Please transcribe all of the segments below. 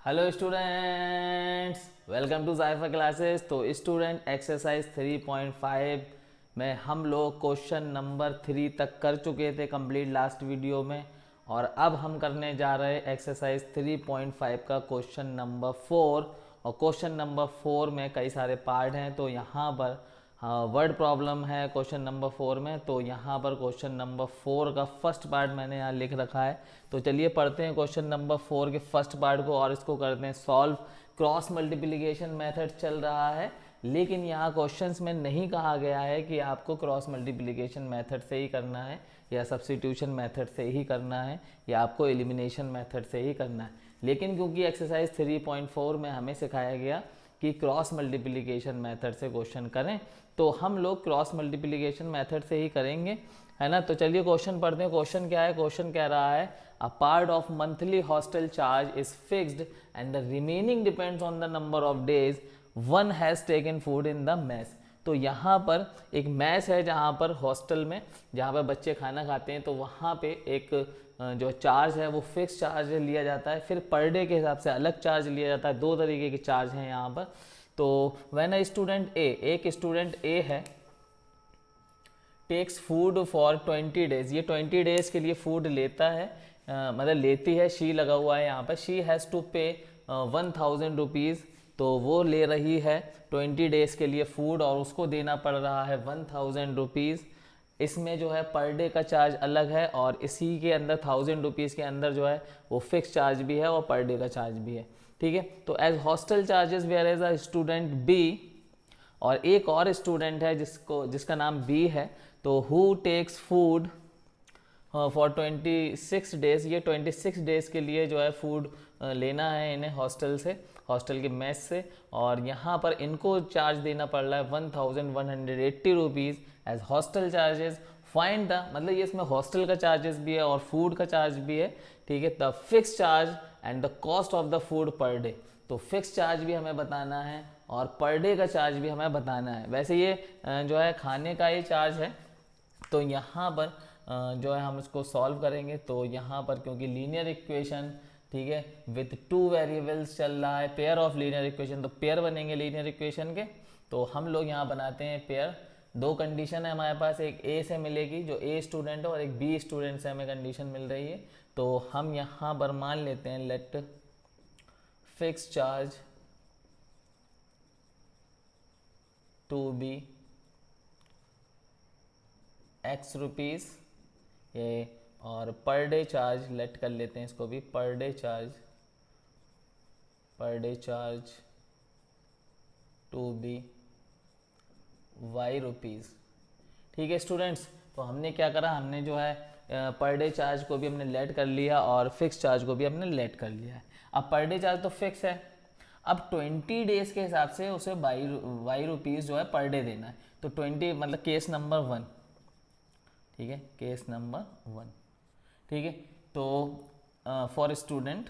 Hello students, welcome to जायफा classes. तो student exercise 3.5 में हम लोग क्वेश्चन नंबर 3 तक कर चुके थे कंप्लीट लास्ट वीडियो में, और अब हम करने जा रहे हैं एक्सरसाइज 3.5 का क्वेश्चन नंबर 4। और क्वेश्चन नंबर 4 में कई सारे पार्ट हैं, तो यहाँ पर वर्ड प्रॉब्लम है क्वेश्चन नंबर 4 में। तो यहाँ पर क्वेश्चन नंबर 4 का फर्स्ट पार्ट मैंने यहाँ लिख रखा है। तो चलिए पढ़ते हैं क्वेश्चन नंबर 4 के फर्स्ट पार्ट को और इसको करते हैं सॉल्व। क्रॉस मल्टीप्लिकेशन मेथड चल रहा है, लेकिन यहाँ क्वेश्चंस में नहीं कहा गया है कि आपको क्रॉस मल्टीप्लिकेशन मेथड से ही करना है या सब्स्टिट्यूशन मेथड से ही करना है या आपको एलिमिनेशन मेथड से ही करना है। लेकिन क्योंकि एक्सरसाइज 3.4 में हमें सिखाया गया कि क्रॉस मल्टीप्लिकेशन मेथड से क्वेश्चन करें, तो हम लोग क्रॉस मल्टीप्लिकेशन मेथड से ही करेंगे, है ना। तो चलिए क्वेश्चन पढ़ते हैं। क्वेश्चन क्या है? क्वेश्चन कह रहा है a part of monthly hostel charge is fixed and the remaining depends on the number of days one has taken food in the mess. तो यहाँ पर एक मैस है जहाँ पर हॉस्टल में जहाँ पर बच्चे खाना खाते हैं, तो वहाँ पे एक जो चार्ज है वो फिक्स चार्ज लिया जाता है, फिर पर डे के हिसाब से अलग चार्ज लिया जाता है। दो तरीके के चार्ज हैं यहाँ पर। तो व्हेन अ स्टूडेंट ए, एक स्टूडेंट ए है, टेक्स फूड फॉर 20 डेज, ये 20 डेज के लिए फूड लेता है, मतलब लेती है, शी लगा हुआ है यहाँ पर। शी हैज़ टू पे 1000 रुपीज़, तो वो ले रही है 20 डेज के लिए फूड और उसको देना पड़ रहा है 1000 रुपीज़। इसमें जो है पर डे का चार्ज अलग है और इसी के अंदर 1000 रुपीज़ के अंदर जो है वो फिक्स चार्ज भी है और पर डे का चार्ज भी है। ठीक है, तो as hostel charges where as a student B, और एक और स्टूडेंट है जिसका नाम बी है, तो who takes food for 26 days, ये 26 डेज के लिए जो है फूड लेना है इन्हें हॉस्टल से, हॉस्टल के मेस से, और यहाँ पर इनको चार्ज देना पड़ रहा है 1180 rupees as hostel charges. Find the, मतलब ये इसमें हॉस्टल का चार्जेस भी है और फूड का चार्ज भी है। ठीक है, the fix charge and the cost of the food per day, तो फिक्स चार्ज भी हमें बताना है और पर डे का चार्ज भी हमें बताना है। वैसे ये जो है खाने का ही चार्ज है। तो यहाँ पर जो है हम इसको सॉल्व करेंगे। तो यहाँ पर क्योंकि लीनियर इक्वेशन, ठीक है, विथ टू वेरिएबल्स चल रहा है, पेयर ऑफ लीनियर इक्वेशन, तो पेयर बनेंगे लीनियर इक्वेशन के। तो हम लोग यहाँ बनाते हैं पेयर। दो कंडीशन है हमारे पास, एक ए से मिलेगी जो ए स्टूडेंट है और एक बी स्टूडेंट से हमें कंडीशन मिल रही है। तो हम यहाँ पर मान लेते हैं let fix charge to be X rupees ये, और पर डे चार्ज लेट कर लेते हैं इसको भी, per day charge to be Y rupees. ठीक है स्टूडेंट्स, तो हमने क्या करा, हमने जो है पर डे चार्ज को भी हमने लेट कर लिया और फिक्स चार्ज को भी हमने लेट कर लिया है। अब पर डे चार्ज तो फिक्स है, अब 20 डेज के हिसाब से उसे वाई रुपीज़ जो है पर डे देना है। तो 20 मतलब केस नंबर 1, ठीक है, केस नंबर 1, ठीक है। तो फॉर स्टूडेंट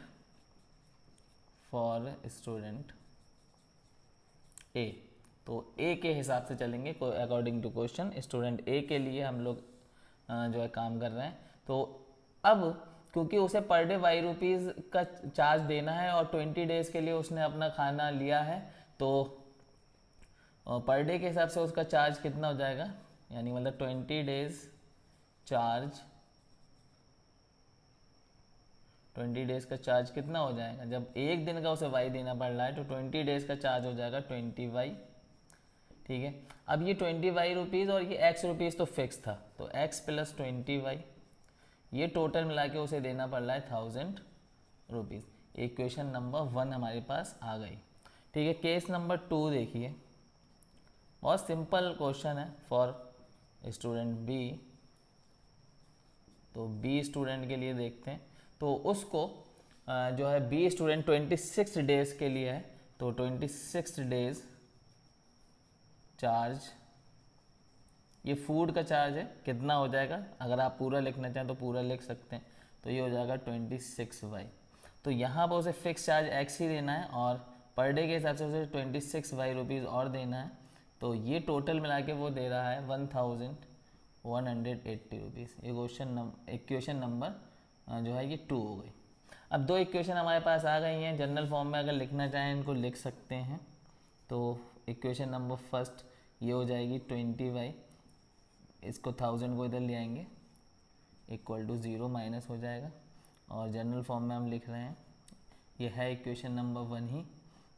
ए, तो ए के हिसाब से चलेंगे अकॉर्डिंग टू क्वेश्चन। स्टूडेंट ए के लिए हम लोग जो है काम कर रहे हैं। तो अब क्योंकि उसे पर डे वाई रुपीज़ का चार्ज देना है और 20 डेज के लिए उसने अपना खाना लिया है, तो पर डे के हिसाब से उसका चार्ज कितना हो जाएगा, यानी मतलब 20 डेज चार्ज, 20 डेज का चार्ज कितना हो जाएगा, जब एक दिन का उसे वाई देना पड़ रहा है तो 20 डेज का चार्ज हो जाएगा 20 वाई। ठीक है, अब ये 20 वाई रुपीज़ और ये एक्स रुपीज़ तो फिक्स था, तो एक्स प्लस 20 वाई, ये टोटल मिला के उसे देना पड़ रहा है 1000 रुपीज़। इक्वेशन नंबर 1 हमारे पास आ गई। ठीक है, केस नंबर 2 देखिए, बहुत सिंपल क्वेश्चन है फॉर स्टूडेंट बी। तो बी स्टूडेंट के लिए देखते हैं, तो उसको जो है बी स्टूडेंट 26 डेज के लिए है, तो 26 डेज चार्ज, ये फूड का चार्ज है, कितना हो जाएगा, अगर आप पूरा लिखना चाहें तो पूरा लिख सकते हैं, तो ये हो जाएगा 26 वाई। तो यहाँ पर उसे फिक्स चार्ज एक्स ही देना है और पर डे के हिसाब से उसे 26 वाई रुपीज़ और देना है, तो ये टोटल मिला के वो दे रहा है 1180 रुपीज़। ये इक्वेशन नंबर जो है ये 2 हो गई। अब दो इक्वेशन हमारे पास आ गई हैं, जनरल फॉर्म में अगर लिखना चाहें इनको लिख सकते हैं। तो इक्वेशन नंबर फर्स्ट ये हो जाएगी 20y, इसको 1000 को इधर ले आएंगे, इक्वल टू 0 माइनस हो जाएगा, और जनरल फॉर्म में हम लिख रहे हैं, ये है इक्वेशन नंबर 1 ही,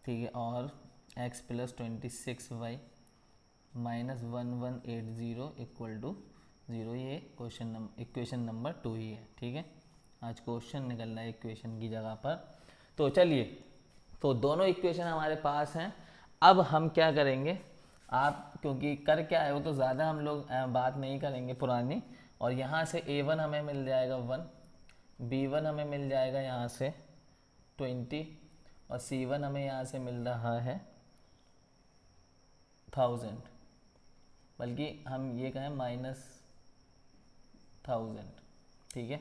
ठीक है। और x plus 26y minus 1180 equal to 0, ये इक्वेशन नंबर 2 ही है, ठीक है। आज क्वेश्चन निकल रहा है इक्वेशन की जगह पर। तो चलिए, तो दोनों इक्वेशन हमारे पास हैं। अब हम क्या करेंगे, आप क्योंकि कर क्या है वो तो ज़्यादा हम लोग बात नहीं करेंगे पुरानी, और यहाँ से a1 हमें मिल जाएगा 1, b1 हमें मिल जाएगा यहाँ से 20, और c1 हमें यहाँ से मिल रहा है 1000, बल्कि हम ये कहें -1000, ठीक है।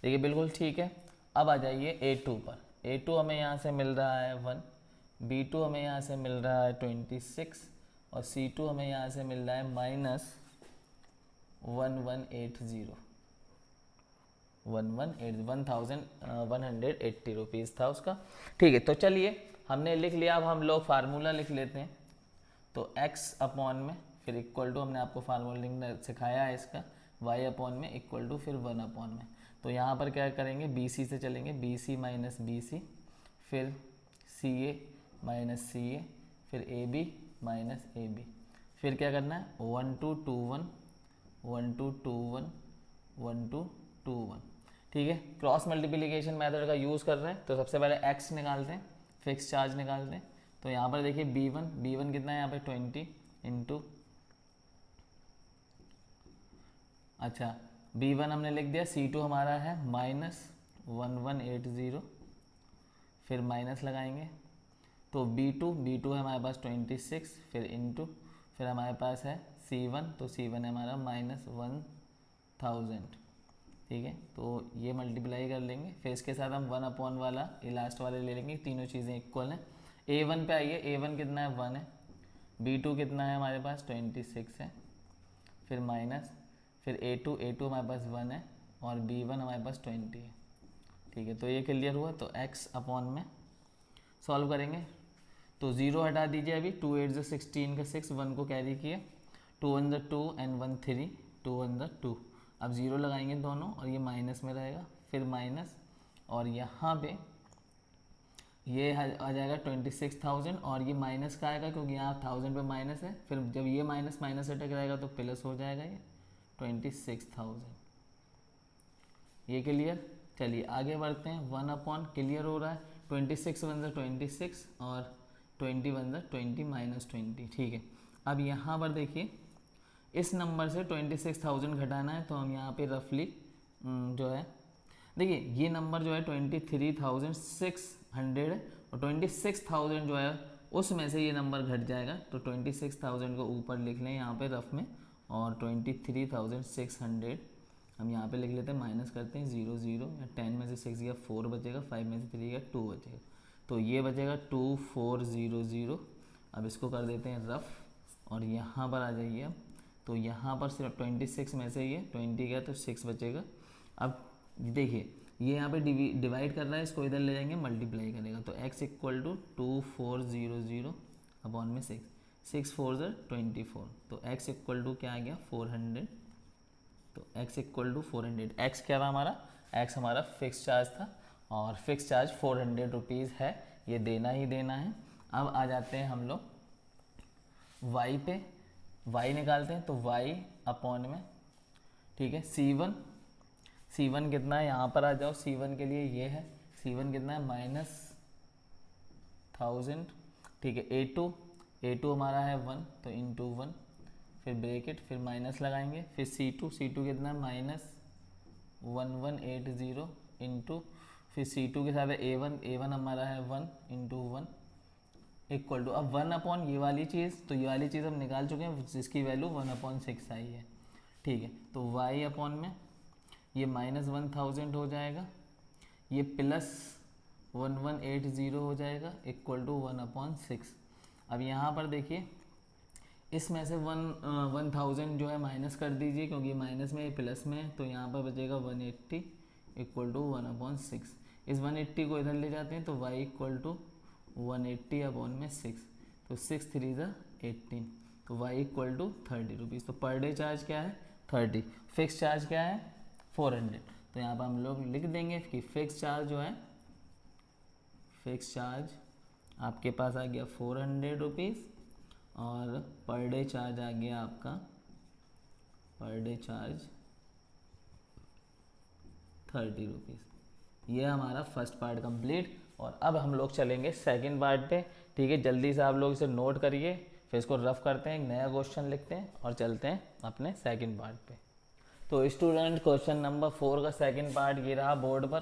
देखिए बिल्कुल ठीक है। अब आ जाइए a2 पर। a2 हमें यहाँ से मिल रहा है 1, b2 हमें यहाँ से मिल रहा है 26, और c2 हमें यहाँ से मिल रहा है -1180 रुपीज़ था उसका, ठीक है। तो चलिए हमने लिख लिया, अब हम लोग फार्मूला लिख लेते हैं। तो x अपॉन में फिर इक्वल टू, हमने आपको फार्मूला लिखना सिखाया है इसका, y अपॉन में इक्वल टू फिर 1 अपॉन में। तो यहाँ पर क्या करेंगे, BC से चलेंगे, BC माइनस BC, फिर CA माइनस CA, फिर AB माइनस AB, फिर क्या करना है 1 2 2 1 1 2 2 1 1 2 2 1, ठीक है। क्रॉस मल्टीप्लिकेशन मेथड का यूज़ कर रहे हैं, तो सबसे पहले x निकालते हैं, फिक्स चार्ज निकालते हैं। तो यहाँ पर देखिए b1 कितना है यहाँ पे 20 इंटू, अच्छा b1 हमने लिख दिया, c2 हमारा है -1180, फिर माइनस लगाएंगे, तो b2 है हमारे पास 26, फिर इंटू, फिर हमारे पास है c1, तो c1 है हमारा -1000, ठीक है। तो ये मल्टीप्लाई कर लेंगे, फिर इसके साथ हम 1 अपॉन वाला ये लास्ट वाले ले लेंगे, तीनों चीज़ें इक्वल हैं। a1 पे आइए, a1 कितना है 1 है, b2 कितना है हमारे पास 26 है, फिर माइनस, फिर a2 हमारे पास 1 है, और b1 हमारे पास 20 है, ठीक है। तो ये क्लियर हुआ। तो x अपॉन में सॉल्व करेंगे, तो 0 हटा दीजिए, अभी 2 8 16 का 6, 1 को कैरी किए, 2 1 2 एंड 1 3, 2 1 2, अब 0 लगाएंगे दोनों, और ये माइनस में रहेगा, फिर माइनस, और यहाँ पे ये आ जाएगा 26,000, और ये माइनस का आएगा क्योंकि यहाँ 1000 पे माइनस है, फिर जब ये माइनस माइनस से टकराएगा तो प्लस हो जाएगा ये 26,000, ये क्लियर। चलिए आगे बढ़ते हैं, 1 अपॉन क्लियर हो रहा है, 26 1 26, और 20 1 20 -20, ठीक है। अब यहाँ पर देखिए, इस नंबर से 26,000 घटाना है, तो हम यहाँ पे रफली जो है, देखिए ये नंबर जो है 23,600 है, और 26,000 जो है उसमें से ये नंबर घट जाएगा, तो 26,000 को ऊपर लिख लें यहाँ पे रफ में, और 23,600 हम यहाँ पे लिख लेते हैं, माइनस करते हैं 0 0, या 10 में से 6 गया 4 बचेगा, 5 में से 3 गया 2 बचेगा, तो ये बचेगा 2400। अब इसको कर देते हैं रफ, और यहाँ पर आ जाइए अब, तो यहाँ पर सिर्फ 26 में से ये 20 गया तो 6 बचेगा। अब देखिए ये यहाँ पे डिवाइड कर रहा है, इसको इधर ले जाएंगे मल्टीप्लाई करेगा, तो x इक्वल टू 2400 अपॉन में 6, 6 4 24, तो x इक्वल टू क्या आ गया 400, तो x इक्वल टू 400, x क्या था हमारा, x हमारा फिक्स चार्ज था, और फिक्स चार्ज 400 रुपीज़ है, ये देना ही देना है। अब आ जाते हैं हम लोग y पे, y निकालते हैं, तो y अपॉन में, ठीक है, C1 कितना है, यहाँ पर आ जाओ, C1 के लिए ये है, C1 कितना है -1000, ठीक है। A2 हमारा है 1, तो इंटू 1, फिर ब्रेकेट, फिर माइनस लगाएंगे, फिर C2 कितना है -1180 इंटू, फिर C2 के साथ A1 हमारा है 1 इंटू 1 इक्वल टू, अब 1 अपॉन ये वाली चीज़, तो ये वाली चीज़ हम निकाल चुके हैं जिसकी वैल्यू 1/6 आई है, ठीक है। तो y अपॉन में ये -1000 हो जाएगा, ये प्लस 1180 हो जाएगा, इक्वल टू 1/6। अब यहाँ पर देखिए, इसमें से 1000 जो है माइनस कर दीजिए, क्योंकि माइनस में प्लस में है, तो यहाँ पर बचेगा 180 इक्वल टू 1/6। इस 180 को इधर ले जाते हैं तो y इक्वल टू 180 अपॉन में 6, तो 6 3 ज़ा 18, तो y इक्वल टू 30 रुपीज़। तो पर डे चार्ज क्या है 30, फिक्स चार्ज क्या है 400। तो यहाँ पर हम लोग लिख देंगे कि फिक्स चार्ज जो है, फिक्स चार्ज आपके पास आ गया 400 रुपीज़ और पर डे चार्ज आ गया आपका, पर डे चार्ज 30 रुपीज़। ये हमारा फर्स्ट पार्ट कंप्लीट। और अब हम लोग चलेंगे सेकंड पार्ट पे, ठीक है। जल्दी से आप लोग इसे नोट करिए, फिर इसको रफ करते हैं, एक नया क्वेश्चन लिखते हैं और चलते हैं अपने सेकंड पार्ट पे। तो स्टूडेंट क्वेश्चन नंबर 4 का सेकंड पार्ट ये रहा बोर्ड पर,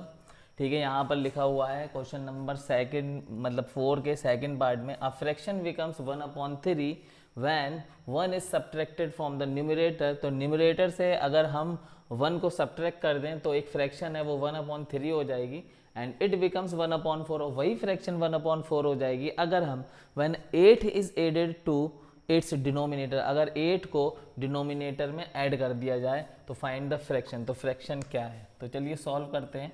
ठीक है। यहाँ पर लिखा हुआ है क्वेश्चन नंबर सेकंड मतलब 4 के सेकंड पार्ट में, a fraction becomes 1/3 when 1 is subtracted from the numerator. तो न्यूमरेटर से अगर हम 1 को सब्ट्रैक्ट कर दें तो एक फ्रैक्शन है वो 1/3 हो जाएगी, एंड इट बिकम्स 1/4, और वही फ्रैक्शन 1/4 हो जाएगी अगर हम when 8 is added to its denominator, अगर 8 को डिनोमिनेटर में ऐड कर दिया जाए तो फाइंड द फ्रैक्शन। तो फ्रैक्शन क्या है, तो चलिए सॉल्व करते हैं।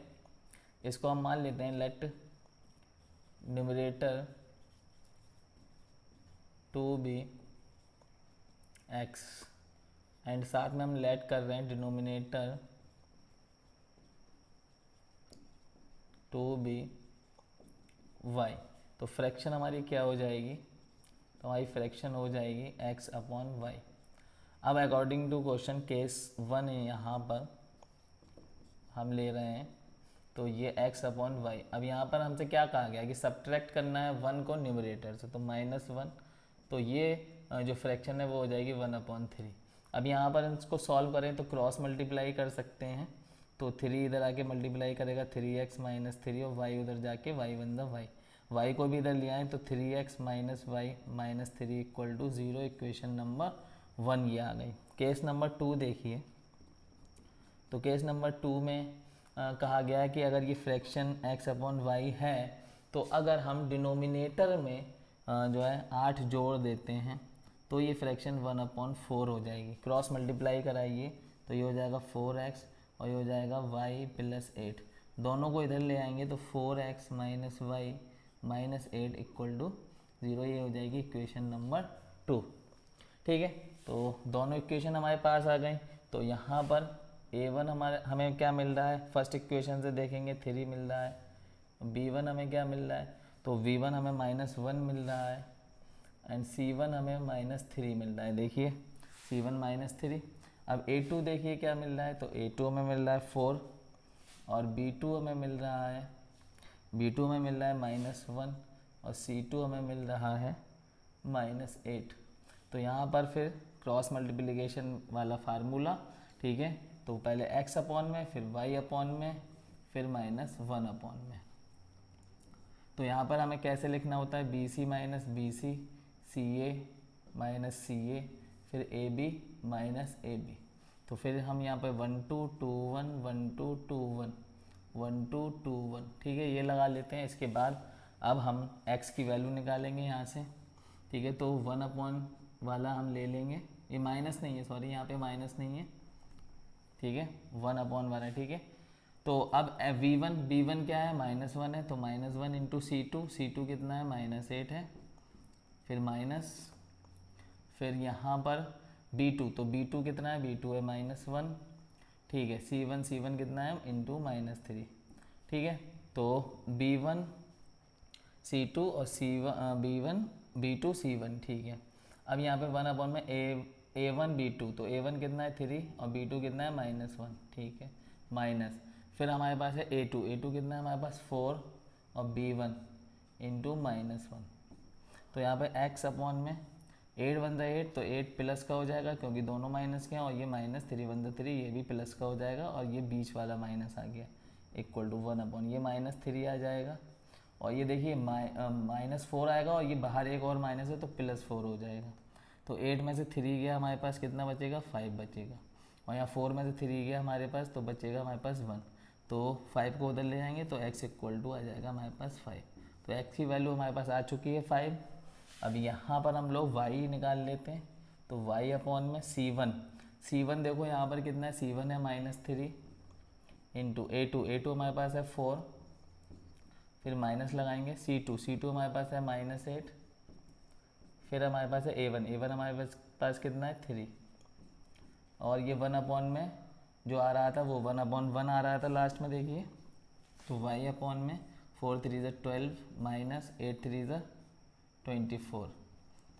इसको हम मान लेते हैं let numerator to be x, and साथ में हम लेट कर रहे हैं डिनोमिनेटर टू बी y। तो फ्रैक्शन हमारी क्या हो जाएगी, तो हमारी फ्रैक्शन हो जाएगी x/y। अब अकॉर्डिंग टू क्वेश्चन केस 1 यहाँ पर हम ले रहे हैं, तो ये x/y। अब यहाँ पर हमसे क्या कहा गया कि सब्ट्रैक्ट करना है 1 को न्यूमरेटर से, तो -1, तो ये जो फ्रैक्शन है वो हो जाएगी 1/3। अब यहाँ पर इसको सॉल्व करें तो क्रॉस मल्टीप्लाई कर सकते हैं, तो 3 इधर आके मल्टीप्लाई करेगा 3x - 3 और y उधर जाके y one the y, y को भी इधर ले आए तो 3x - y - 3 equal to 0। Equation number 1 ये आ गई। केस नंबर 2 देखिए, तो केस नंबर 2 में कहा गया है कि अगर ये फ्रैक्शन x/y है तो अगर हम डिनोमिनेटर में जो है 8 जोड़ देते हैं तो ये फ्रैक्शन 1/4 हो जाएगी। क्रॉस मल्टीप्लाई कराइए तो ये हो जाएगा 4x और ये हो जाएगा y + 8, दोनों को इधर ले आएंगे तो 4x - y - 8 इक्वल टू 0। ये हो जाएगी इक्वेशन नंबर 2, ठीक है। तो दोनों इक्वेशन हमारे पास आ गए। तो यहाँ पर a1 हमें क्या मिल रहा है, फर्स्ट इक्वेशन से देखेंगे 3 मिल रहा है। b1 हमें क्या मिल रहा है, तो v1 हमें -1 मिल रहा है, एंड c1 हमें -3 मिल रहा है। देखिए c1 -3। अब a2 देखिए क्या मिल रहा है, तो a2 हमें मिल रहा है 4 और b2 हमें मिल रहा है -1 और c2 हमें मिल रहा है -8। तो यहाँ पर फिर क्रॉस मल्टीप्लिकेशन वाला फार्मूला, ठीक है। तो पहले x/में, फिर y/में, फिर -1/में। तो यहाँ पर हमें कैसे लिखना होता है, BC - BC, CA - CA, फिर AB - AB। तो फिर हम यहाँ पे 1 2 2 1 1 2 2 1 1 2 2 1, ठीक है, ये लगा लेते हैं। इसके बाद अब हम x की वैल्यू निकालेंगे यहाँ से, ठीक है। तो 1/ वाला हम ले लेंगे, ये माइनस नहीं है, सॉरी यहाँ पे माइनस नहीं है, ठीक है, 1/ वाला, ठीक है। तो अब b1 क्या है, -1 है, तो -1 इंटू C2 कितना है, -8 है, फिर माइनस, फिर यहाँ पर b2, तो b2 कितना है, b2 है -1, ठीक है। C1 कितना है, इंटू -3, ठीक है। तो b1 C2 और b2 C1, ठीक है। अब यहाँ पे 1/ में a1 b2, तो a1 कितना है 3 और b2 कितना है -1, ठीक है, माइनस, फिर हमारे पास है a2 कितना है हमारे पास 4 और b1 इंटू -1। तो यहाँ पे x/में 8 × 8, तो 8 प्लस का हो जाएगा क्योंकि दोनों माइनस के हैं, और ये -3 × 3 ये भी प्लस का हो जाएगा, और ये बीच वाला माइनस आ गया इक्वल टू 1/, ये -3 आ जाएगा, और ये देखिए -4 आएगा, और ये बाहर एक और माइनस है तो +4 हो जाएगा। तो 8 में से 3 गया हमारे पास, कितना बचेगा, 5 बचेगा, और यहाँ 4 में से 3 गया हमारे पास, तो बचेगा हमारे पास 1। तो 5 को उधर ले जाएंगे तो x इक्वल टू आ जाएगा हमारे पास 5। तो x की वैल्यू हमारे पास आ चुकी है 5। अब यहाँ पर हम लोग y निकाल लेते हैं, तो y/में C1 देखो यहाँ पर कितना है, C1 है -3 इंटू A2 हमारे पास है 4 फिर माइनस लगाएंगे C2 हमारे पास है -8, फिर हमारे पास है A1 हमारे पास कितना है 3, और ये 1 में जो आ रहा था वो 1/1 आ रहा था लास्ट में देखिए, तो y में 4 3 12 -8 3 24,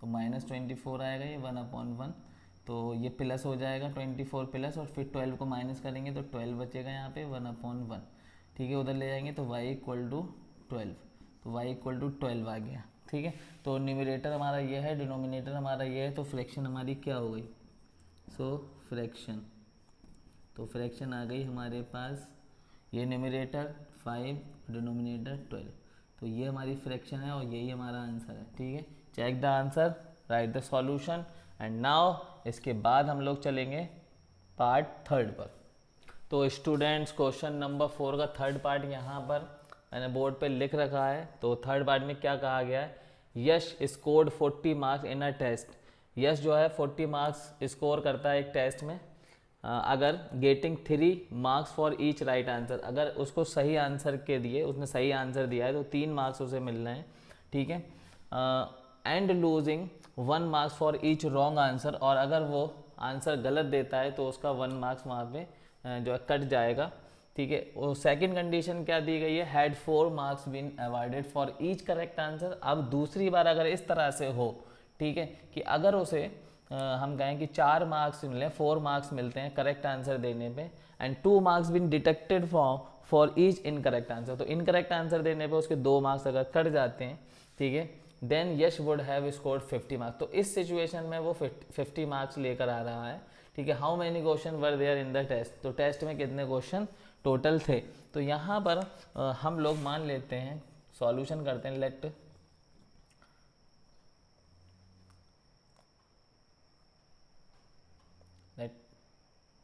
तो -24 आएगा ये 1/1, तो ये प्लस हो जाएगा 24 प्लस, और फिर 12 को माइनस करेंगे तो 12 बचेगा यहाँ पे 1/1, ठीक है, उधर ले जाएंगे तो y = 12, तो y = 12 आ गया, ठीक है। तो न्यूमरेटर हमारा ये है, डिनोमिनेटर हमारा ये है, तो फ्रैक्शन हमारी क्या हो गई, फ्रैक्शन, तो फ्रैक्शन आ गई हमारे पास, ये न्यूमरेटर 5, डिनोमिनेटर 12, तो ये हमारी फ्रैक्शन है और यही हमारा आंसर है, ठीक है। Check the answer, write the solution, and now इसके बाद हम लोग चलेंगे पार्ट 3 पर। तो स्टूडेंट्स क्वेश्चन नंबर 4 का 3rd पार्ट यहाँ पर मैंने बोर्ड पे लिख रखा है। तो 3rd पार्ट में क्या कहा गया है, Yash scored 40 marks in a test. Yash जो है 40 मार्क्स स्कोर करता है एक टेस्ट में, अगर getting 3 marks for each right answer, अगर उसको सही आंसर के दिए, उसने सही आंसर दिया है तो 3 मार्क्स उसे मिल रहे हैं, ठीक है। And losing 1 marks for each wrong answer, और अगर वो आंसर गलत देता है तो उसका 1 मार्क्स वहाँ पे जो है कट जाएगा, ठीक है। वो सेकंड कंडीशन क्या दी गई है, had 4 marks been awarded for each correct answer. अब दूसरी बार अगर इस तरह से हो, ठीक है, कि अगर उसे हम कहें कि 4 मार्क्स मिले, 4 मार्क्स मिलते हैं करेक्ट आंसर देने पे, and 2 marks been detected for each incorrect answer, तो इनकरेक्ट आंसर देने पे उसके 2 मार्क्स अगर कट जाते हैं, ठीक है, then Yash would have scored 50 marks. तो इस सिचुएशन में वो 50 मार्क्स लेकर आ रहा है, ठीक है। How many question were there in the test, तो टेस्ट में कितने क्वेश्चन टोटल थे। तो यहाँ पर हम लोग मान लेते हैं, सॉल्यूशन करते हैं, let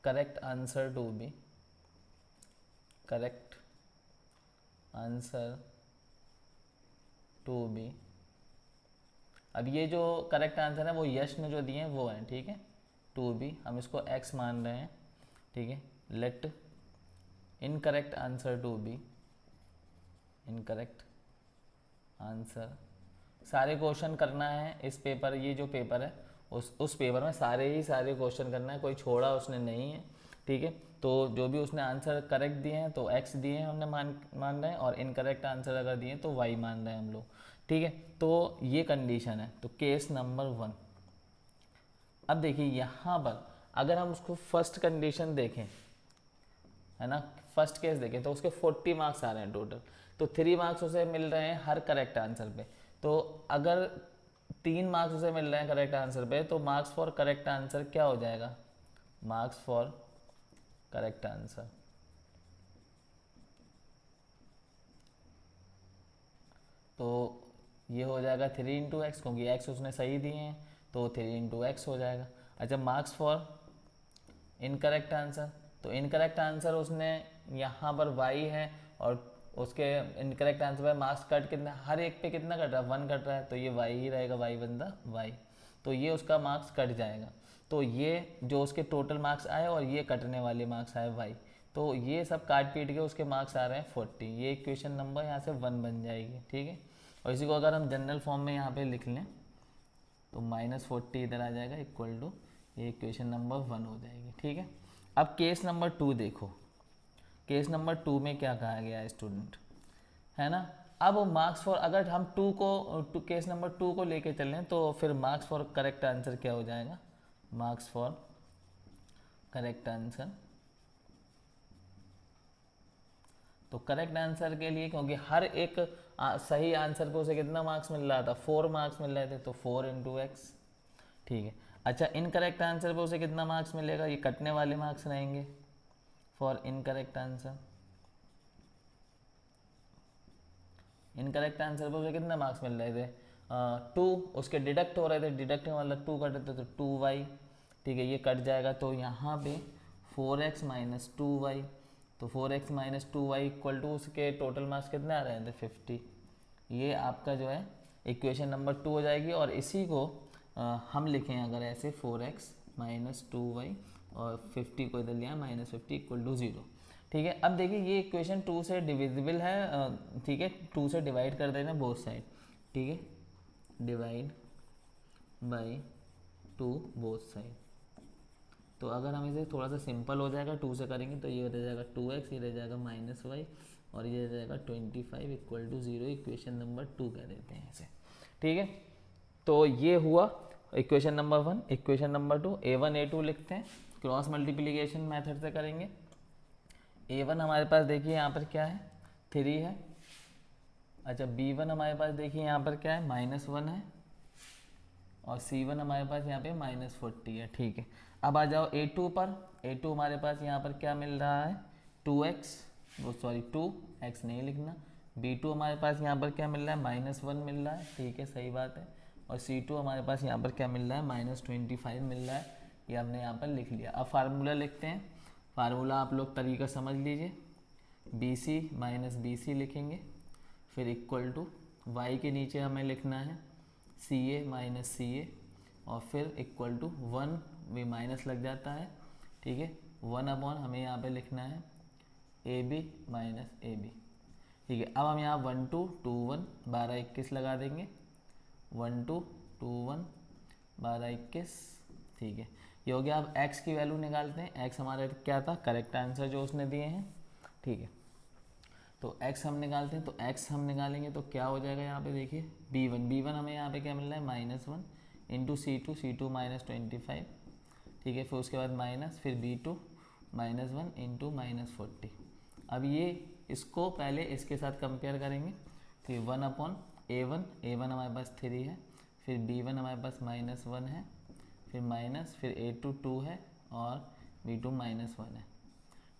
correct answer to be, correct answer to be, अब ये जो करेक्ट आंसर है वो यश ने जो दिए हैं वो हैं, ठीक है, टू बी, हम इसको x मान रहे हैं, ठीक है। Let incorrect answer to be, incorrect answer, सारे क्वेश्चन करना है इस पेपर, ये जो पेपर है उस पेपर में सारे क्वेश्चन करना है, कोई छोड़ा उसने नहीं है, ठीक है। तो जो भी उसने आंसर करेक्ट दिए हैं तो x दिए हैं हमने मान रहे हैं, और इनकरेक्ट आंसर अगर दिए तो y मान रहे हैं हम लोग, ठीक है। तो ये कंडीशन है, तो केस नंबर 1। अब देखिए यहाँ पर अगर हम उसको फर्स्ट कंडीशन देखें, है ना, फर्स्ट केस देखें, तो उसके 40 मार्क्स आ रहे हैं टोटल, तो 3 मार्क्स उसे मिल रहे हैं हर करेक्ट आंसर पे। तो अगर 3 मार्क्स उसे मिल रहे हैं करेक्ट आंसर पे, तो मार्क्स फॉर करेक्ट आंसर क्या हो जाएगा, मार्क्स फॉर करेक्ट आंसर, तो ये हो जाएगा 3 × x, क्योंकि x उसने सही दिए हैं तो 3 × x हो जाएगा। अच्छा, मार्क्स फॉर इनकरेक्ट आंसर, तो इनकरेक्ट आंसर उसने यहाँ पर y है, और उसके इनकरेक्ट आंसर पर मार्क्स कट कितना, हर एक पे कितना कट रहा है, 1 कट रहा है, तो ये y ही रहेगा, y बंदा y, तो ये उसका मार्क्स कट जाएगा। तो ये जो उसके टोटल मार्क्स आए और ये कटने वाले मार्क्स आए y, तो ये सब काट पीट के उसके मार्क्स आ रहे हैं 40, ये इक्वेशन नंबर यहाँ से 1 बन जाएगी, ठीक है। और इसी को अगर हम जनरल फॉर्म में यहाँ पे लिख लें तो -40 इधर आ जाएगा, इक्वल टू ये इक्वेशन नंबर 1 हो जाएगी, ठीक है। अब केस नंबर 2 देखो, केस नंबर 2 में क्या कहा गया है स्टूडेंट, है ना। अब मार्क्स फॉर, अगर हम केस नंबर 2 को लेके चलें तो फिर मार्क्स फॉर करेक्ट आंसर क्या हो जाएगा, मार्क्स फॉर करेक्ट आंसर, तो करेक्ट आंसर के लिए, क्योंकि हर एक सही आंसर पे उसे कितना मार्क्स मिल रहा था, 4 मार्क्स मिल रहे थे, तो 4 × x, ठीक है। अच्छा, इनकरेक्ट आंसर पे उसे कितना मार्क्स मिलेगा, ये कटने वाले मार्क्स रहेंगे for incorrect answer, incorrect answer पे उसे कितना मार्क्स मिल रहे थे, 2, उसके डिडक्ट हो रहे थे, डिडक्ट में मतलब 2 कट रहे थे, तो 2y, ठीक है, ये कट जाएगा, तो यहाँ पे 4x - 2y, तो 4x - 2y इक्वल टू उसके टोटल मार्क्स कितने आ रहे थे 50, ये आपका जो है इक्वेशन नंबर 2 हो जाएगी। और इसी को हम लिखें अगर ऐसे 4x - 2y और 50 को इधर लिया -50 = 0, ठीक है। अब देखिए ये इक्वेशन 2 से डिविजिबल है, ठीक है, 2 से डिवाइड कर देना बोथ साइड, ठीक है, डिवाइड बाय 2 बोथ साइड। तो अगर हम इसे थोड़ा सा सिंपल हो जाएगा 2 से करेंगे तो ये रह जाएगा 2x, ये रह जाएगा -y और ये रह जाएगा 25 इक्वल टू 0। इक्वेशन नंबर 2 कह देते हैं इसे, ठीक है। तो ये हुआ equation number 1। Equation number 2 a1 a2 लिखते हैं, क्रॉस मल्टीप्लिकेशन मेथड से करेंगे। a1 हमारे पास देखिए यहाँ पर क्या है, 3 है। अच्छा b1 हमारे पास देखिए यहाँ पर क्या है, -1 है और c1 हमारे पास यहाँ पे -40 है, ठीक है। अब आ जाओ a2 पर। a2 हमारे पास यहाँ पर क्या मिल रहा है, 2x, वो सॉरी 2x नहीं लिखना। b2 हमारे पास यहाँ पर क्या मिल रहा है, -1 मिल रहा है, ठीक है, सही बात है। और c2 हमारे पास यहाँ पर क्या मिल रहा है, -25 मिल रहा है, ये हमने यहाँ पर लिख लिया। अब फार्मूला लिखते हैं। फार्मूला आप लोग तरीका समझ लीजिए, BC माइनस BC लिखेंगे, फिर इक्वल टू y के नीचे हमें लिखना है CA माइनस CA और फिर इक्वल टू 1 भी माइनस लग जाता है, ठीक है, 1 अपॉन हमें यहाँ पे लिखना है AB माइनस AB, ठीक है। अब हम यहाँ 1 2 2 1 12 21 लगा देंगे, 1 2 2 1 12 21, ठीक है, ये हो गया। अब x की वैल्यू निकालते हैं। x हमारा क्या था, करेक्ट आंसर जो उसने दिए हैं, ठीक है। तो x हम निकालते हैं, तो x हम निकालेंगे तो क्या हो जाएगा, यहाँ पे देखिए b1 हमें यहाँ पे क्या मिल रहा है, -1 इंटू C2 -25, ठीक है, फिर उसके बाद माइनस, फिर b2 -1 इंटू -40। अब ये इसको पहले इसके साथ कंपेयर करेंगे, तो ये 1 अपॉन a1 हमारे पास 3 है, फिर b1 हमारे पास -1 है, फिर माइनस, फिर a2 2 है और b2 -1 है,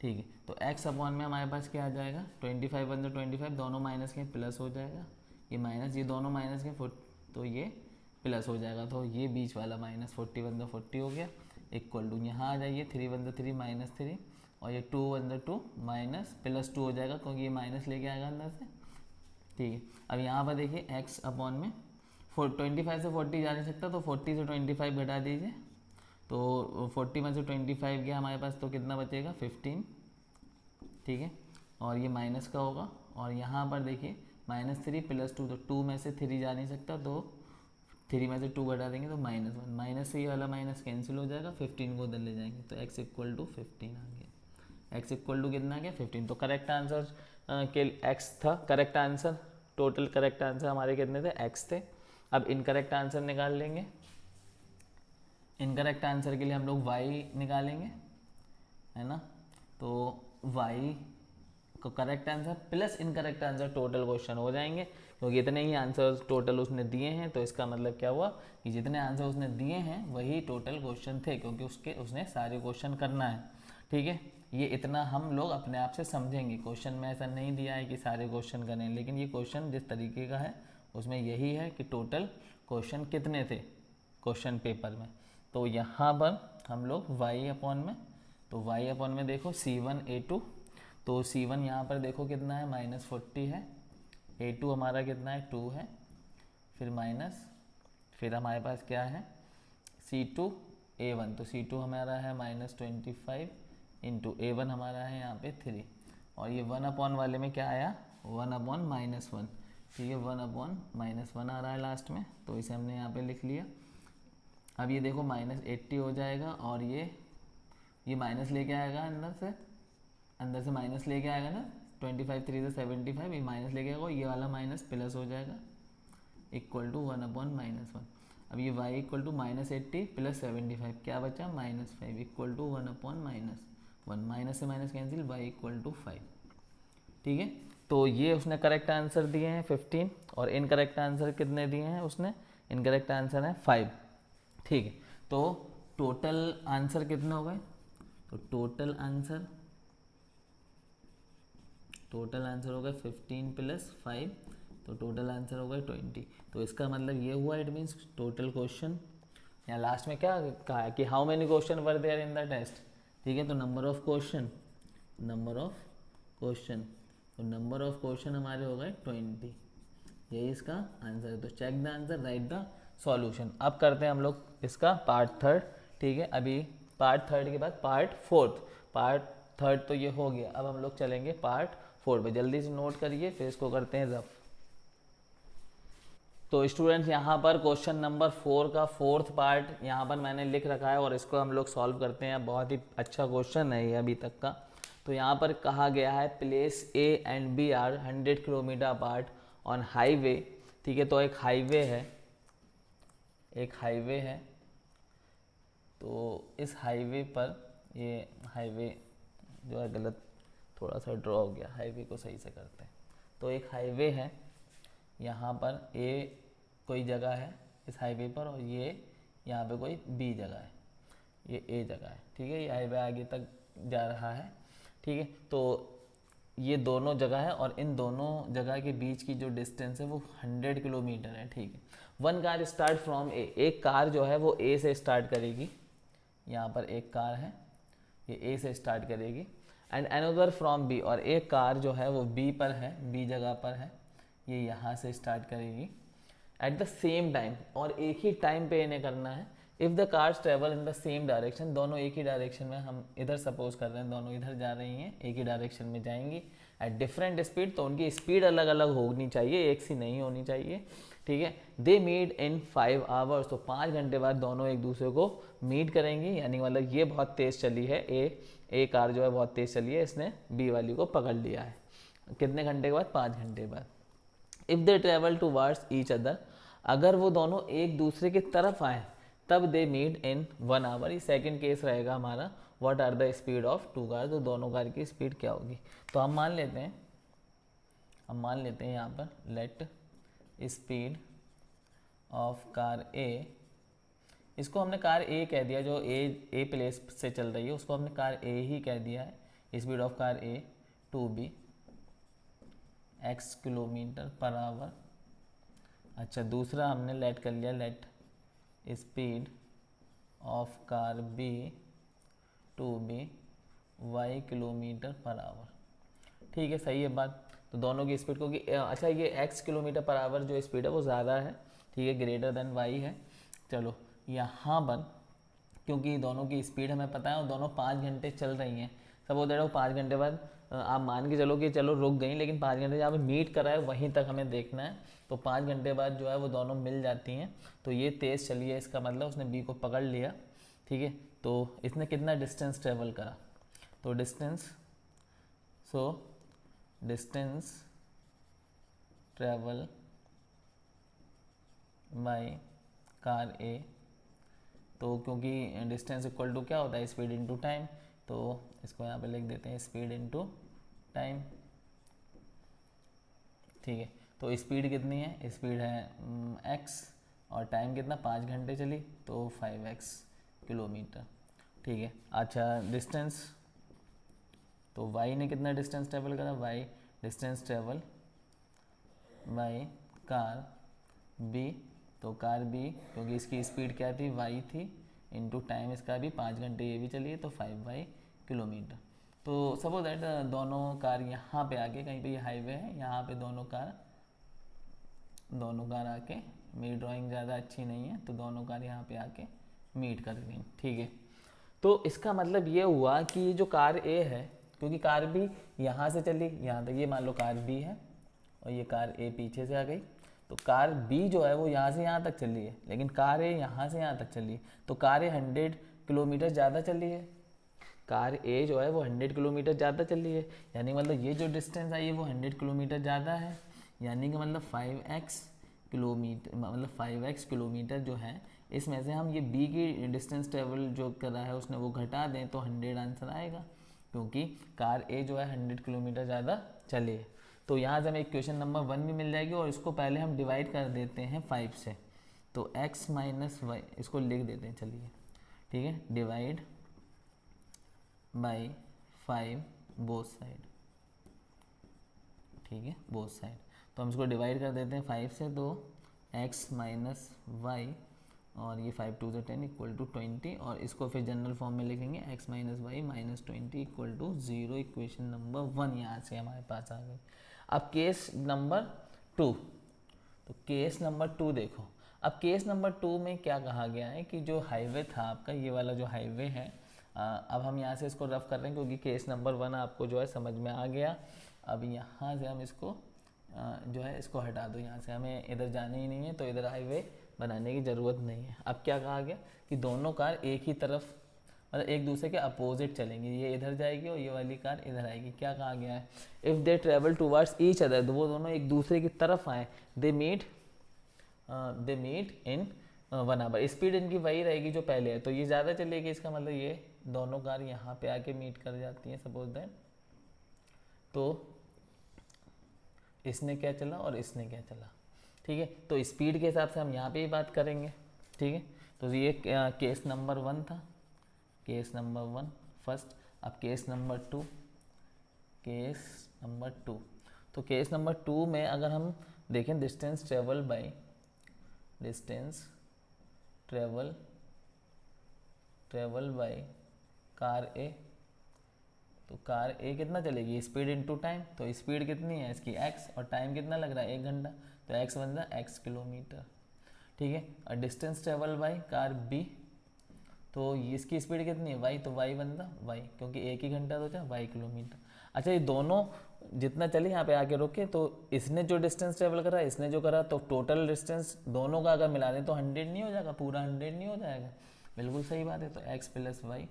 ठीक है। तो x अपॉन में हमारे पास क्या आ जाएगा, 25 1 25, दोनों माइनस के प्लस हो जाएगा, ये माइनस, ये दोनों माइनस के तो ये प्लस हो जाएगा, तो ये बीच वाला -40 1 40 हो गया, इक्वल टू यहाँ आ जाइए 3 1 3 -3 और ये 2 1 2 माइनस प्लस 2 हो जाएगा क्योंकि ये माइनस लेके आएगा अंदर से, ठीक है। अब यहाँ पर देखिए x अपॉन में 25 से 40 जा नहीं सकता, तो 40 से 25 घटा दीजिए, तो 40 में से 25 गया हमारे पास, तो कितना बचेगा 15, ठीक है, और ये माइनस का होगा। और यहाँ पर देखिए -3 + 2, तो 2 में से 3 जा नहीं सकता, तो 3 में से 2 घटा देंगे तो -1, माइनस से ये वाला माइनस कैंसिल हो जाएगा, 15 को उधर ले जाएंगे, तो x इक्वल टू 15 आ गया। x इक्वल टू कितना आ गया, 15। तो करेक्ट आंसर के x था, correct answer, total correct answer हमारे कितने थे, x थे। अब इनकरेक्ट आंसर निकाल लेंगे। इनकरेक्ट आंसर के लिए हम लोग y निकालेंगे, है ना, तो y को correct answer plus incorrect answer total question हो जाएंगे, क्योंकि इतने ही आंसर टोटल उसने दिए हैं, तो इसका मतलब क्या हुआ कि जितने आंसर उसने दिए हैं वही टोटल क्वेश्चन थे, क्योंकि उसने सारे क्वेश्चन करना है, ठीक है। ये इतना हम लोग अपने आप से समझेंगे, क्वेश्चन में ऐसा नहीं दिया है कि सारे क्वेश्चन करें, लेकिन ये क्वेश्चन जिस तरीके का है उसमें यही है कि टोटल क्वेश्चन कितने थे क्वेश्चन पेपर में। तो यहाँ पर हम लोग y अपॉन में, तो y अपॉन में देखो C1 A2, तो C1 यहाँ पर देखो कितना है, -40 है, A2 हमारा कितना है 2 है, फिर माइनस, फिर हमारे पास क्या है C2 A1, तो C2 हमारा है -25 इंटू A1 हमारा है यहाँ पे 3, और ये 1 अपॉन वाले में क्या आया 1 अपॉन -1, ठीक है, 1 अपॉन -1 आ रहा है लास्ट में, तो इसे हमने यहाँ पे लिख लिया। अब ये देखो -80 हो जाएगा, और ये माइनस लेके आएगा अंदर से माइनस लेके आएगा ना, 25 3 से 75, ये माइनस लेके आएगा, ये वाला माइनस प्लस हो जाएगा, इक्वल टू 1 अपॉन -1। अब ये y इक्वल टू -80 + 75 क्या बचा -5 इक्वल टू 1 अपॉन -1, माइनस से minus cancel, y equal to 5, ठीक है। तो ये उसने करेक्ट आंसर दिए हैं 15, और इनकरेक्ट आंसर कितने दिए हैं उसने, इनकरेक्ट आंसर है 5, ठीक है। तो टोटल आंसर कितने हो गए, तो टोटल आंसर हो गए 15 + 5, तो टोटल आंसर हो गए 20। तो इसका मतलब ये हुआ, इट मीन्स टोटल क्वेश्चन, यहाँ लास्ट में क्या कहा है कि how many question were there in the test, ठीक है, तो नंबर ऑफ क्वेश्चन, तो नंबर ऑफ क्वेश्चन हमारे हो गए 20, यही इसका आंसर है। तो check the answer, write the solution. अब करते हैं हम लोग इसका पार्ट 3, ठीक है। अभी पार्ट 3 के बाद पार्ट 4, पार्ट थर्ड तो ये हो गया। अब हम लोग चलेंगे पार्ट 4 पे, जल्दी से नोट करिए फिर इसको करते हैं रफ। तो स्टूडेंट्स यहाँ पर क्वेश्चन नंबर 4 का 4th पार्ट यहाँ पर मैंने लिख रखा है और इसको हम लोग सॉल्व करते हैं। बहुत ही अच्छा क्वेश्चन है ये अभी तक का। तो यहाँ पर कहा गया है place A and B are 100 kilometre apart on highway. ठीक है, तो एक हाईवे है, तो इस हाईवे पर, ये हाईवे जो है गलत थोड़ा सा ड्रॉ हो गया, हाईवे को सही से करते हैं। तो एक हाईवे है, यहाँ पर ए कोई जगह है इस हाईवे पर और ये यहाँ पे कोई बी जगह है, ये ए जगह है। ठीक है, ये हाईवे आगे तक जा रहा है। ठीक है, तो ये दोनों जगह है और इन दोनों जगह के बीच की जो डिस्टेंस है वो 100 किलोमीटर है। ठीक है, वन कार स्टार्ट फ्रॉम ए, एक कार जो है वो ए से स्टार्ट करेगी। यहाँ पर एक कार है, ये ए से स्टार्ट करेगी। एंड अनदर फ्रॉम बी, और एक कार जो है वो बी पर है, बी जगह पर है, ये यहाँ से स्टार्ट करेगी एट द सेम टाइम, और एक ही टाइम पे इन्हें करना है। If the cars travel in the same direction, दोनों एक ही डायरेक्शन में, हम इधर सपोज कर रहे हैं दोनों इधर जा रही हैं, एक ही डायरेक्शन में जाएंगी एट डिफरेंट स्पीड, तो उनकी स्पीड अलग अलग होनी चाहिए, एक सी नहीं होनी चाहिए। ठीक है, दे मीट इन 5 आवर्स, तो 5 घंटे बाद दोनों एक दूसरे को मीट करेंगी। यानी मतलब ये बहुत तेज़ चली है, ए कार जो है बहुत तेज़ चली है, इसने बी वाली को पकड़ लिया है। कितने घंटे के बाद? 5 घंटे बाद। If they travel towards each other, अगर वो दोनों एक दूसरे की तरफ आए तब दे मीट इन 1 आवर। ये सेकंड केस रहेगा हमारा। What are the speed of two car, तो दोनों कार की स्पीड क्या होगी। तो हम मान लेते हैं यहाँ पर लेट स्पीड ऑफ कार ए, इसको हमने कार ए कह दिया, जो ए प्लेस से चल रही है उसको हमने कार ए ही कह दिया है। Speed of car A to be x kilometre per hour. अच्छा, दूसरा हमने लेट कर लिया, let speed of car B to be y kilometre per hour. ठीक है, सही है बात। तो दोनों की स्पीड, क्योंकि अच्छा ये x किलोमीटर पर आवर जो स्पीड है वो ज़्यादा है, ठीक है, ग्रेटर देन y है। चलो यहाँ पर क्योंकि दोनों की स्पीड हमें पता है और दोनों 5 घंटे चल रही हैं, सपोज दैट 5 घंटे बाद आप मान के चलो कि चलो रुक गई, लेकिन 5 घंटे जहाँ पे मीट करा है वहीं तक हमें देखना है। तो 5 घंटे बाद जो है वो दोनों मिल जाती हैं। तो ये तेज़ चली है, इसका मतलब उसने बी को पकड़ लिया। ठीक है, तो इसने कितना डिस्टेंस ट्रेवल करा, तो distance travel by car A, तो क्योंकि डिस्टेंस इक्वल टू क्या होता है, स्पीड इनटू टाइम, तो इसको यहाँ पे लिख देते हैं स्पीड इनटू टाइम। ठीक है, तो स्पीड कितनी है, स्पीड है x और टाइम कितना, 5 घंटे चली, तो 5x किलोमीटर। ठीक है, अच्छा डिस्टेंस, तो y ने कितना डिस्टेंस ट्रेवल करा, y distance travel by car b, तो कार b क्योंकि इसकी स्पीड क्या थी, y थी, इनटू टाइम इसका भी 5 घंटे ये भी चली है, तो 5y किलोमीटर। तो सपोज दैट दोनों कार यहाँ पे आके, कहीं पे ये हाईवे है, यहाँ पे दोनों कार आके, मेरी ड्राइंग ज़्यादा अच्छी नहीं है, तो दोनों कार यहाँ पे आके मीट कर गई। ठीक है, तो इसका मतलब ये हुआ कि ये जो कार ए है, क्योंकि कार बी यहाँ से चली यहाँ तक, ये मान लो कार बी है और ये कार ए पीछे से आ गई, तो कार बी जो है वो यहाँ से यहाँ तक चली है, लेकिन कार ए यहाँ से यहाँ तक चली है, तो कार ए 100 किलोमीटर ज़्यादा चली है, कार ए जो है वो 100 किलोमीटर ज़्यादा चली है। यानी मतलब ये जो डिस्टेंस आई है वो 100 किलोमीटर ज़्यादा है, यानी कि मतलब 5x किलोमीटर, मतलब 5x किलोमीटर जो है, इसमें से हम ये बी की डिस्टेंस ट्रेवल जो करा है उसने वो घटा दें तो 100 आंसर आएगा, क्योंकि कार ए जो है 100 किलोमीटर ज़्यादा चली है। तो यहाँ से हमें इक्वेशन नंबर 1 भी मिल जाएगी, और इसको पहले हम डिवाइड कर देते हैं 5 से, तो x माइनस वाई, इसको लिख देते हैं, चलिए ठीक है, डिवाइड बाई 5 बोथ साइड। ठीक है, बोथ साइड, तो हम इसको डिवाइड कर देते हैं 5 से, तो x माइनस वाई, और ये 5 2 10 इक्वल टू 20, और इसको फिर जनरल फॉर्म में लिखेंगे x minus Y minus 20 equal to 0। Equation number 1 यहाँ से हमारे पास आ गई। अब केस नंबर 2, तो केस नंबर 2 देखो। अब केस नंबर 2 में क्या कहा गया है कि जो हाईवे था आपका, ये वाला जो हाईवे है, अब हम यहाँ से इसको रफ कर रहे हैं क्योंकि केस नंबर 1 आपको जो है समझ में आ गया। अब यहाँ से हम इसको जो है इसको हटा दो, यहाँ से हमें इधर जाने ही नहीं है तो इधर हाईवे बनाने की ज़रूरत नहीं है। अब क्या कहा गया कि दोनों कार एक ही तरफ मतलब एक दूसरे के अपोजिट चलेंगी, ये इधर जाएगी और ये वाली कार इधर आएगी। क्या कहा गया है, if they travel towards each other, वो दोनों एक दूसरे की तरफ आए, they meet in 1 hour, speed इनकी वही रहेगी जो पहले है, तो ये ज़्यादा चलेगी, इसका मतलब ये दोनों कार यहाँ पे आके मीट कर जाती हैं सपोज दैट। तो इसने क्या चला और इसने क्या चला, ठीक है। तो स्पीड के हिसाब से हम यहाँ पे ही बात करेंगे, ठीक है। तो ये केस नंबर 1 था, केस नंबर 1 फर्स्ट। अब केस नंबर 2, केस नंबर 2। तो केस नंबर 2 में अगर हम देखें distance travel by, distance travel by car A, तो कार ए कितना चलेगी, स्पीड इनटू टाइम, तो स्पीड कितनी है इसकी x और टाइम कितना लग रहा है 1 घंटा, तो x बन रहा है x किलोमीटर, ठीक है। और distance travel by car B, तो इसकी स्पीड कितनी है y, तो y बन रहा y, क्योंकि 1 ही घंटा तो y किलोमीटर। अच्छा ये दोनों जितना चले यहाँ पे आके रोके, तो इसने जो डिस्टेंस ट्रेवल करा इसने जो करा, तो टोटल डिस्टेंस दोनों का अगर मिला दें तो 100 नहीं हो जाएगा, पूरा 100 नहीं हो जाएगा, बिल्कुल सही बात है। तो x plus Y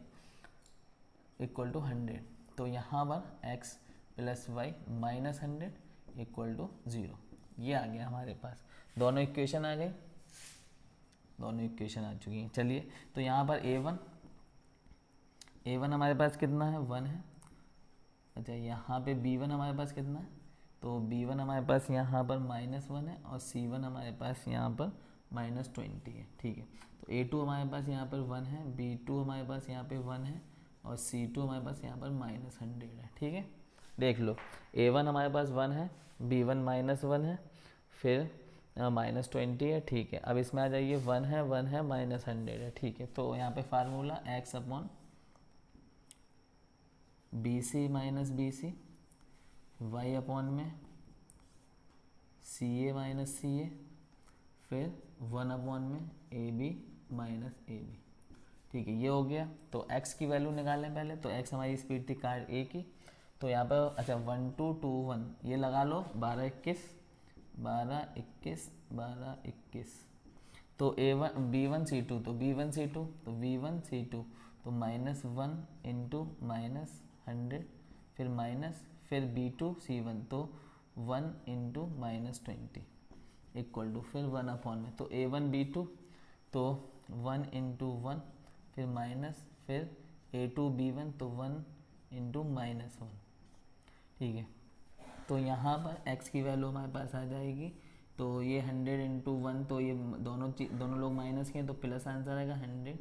equal to 100, तो यहाँ पर x plus Y minus 100 equal to 0, ये आ गया हमारे पास। दोनों इक्वेशन आ गई, दोनों इक्वेशन आ चुकी हैं। चलिए तो यहाँ पर a1 हमारे पास कितना है 1 है। अच्छा यहाँ पे b1 हमारे पास कितना है, तो b1 हमारे पास यहाँ पर -1 है और c1 हमारे पास यहाँ पर -20 है, ठीक है। तो a2 हमारे पास यहाँ पर 1 है, b2 हमारे पास यहाँ पे 1 है और c2 हमारे पास यहाँ पर -100 है, ठीक है। देख लो a1 हमारे पास 1 है, b1 -1 है, फिर -20 है, ठीक है। अब इसमें आ जाइए 1 है -100 है, ठीक है। तो यहाँ पे formula x upon B C minus B C, Y upon में सी ए माइनस सी ए, फिर 1 अपॉन में A B minus A B, ठीक है। ये हो गया। तो x की वैल्यू निकालें पहले, तो x हमारी स्पीड थी कार ए की, तो यहाँ पर अच्छा 1 2 2 1 ये लगा लो, 12 21 12 21 12 21, तो a1 b1 c2, तो b1 c2 तो v1 c2, तो -1 इंटू -100 फिर माइनस फिर b2 c1, तो 1 इंटू -20 इक्वल टू फिर 1 अपॉन में, तो a1 b2 तो 1 इंटू 1 फिर माइनस फिर a2 b1 तो 1 इंटू -1, ठीक है। तो यहाँ पर x की वैल्यू हमारे पास आ जाएगी, तो ये 100 इंटू 1, तो ये दोनों लोग माइनस के हैं तो प्लस आंसर आएगा 100।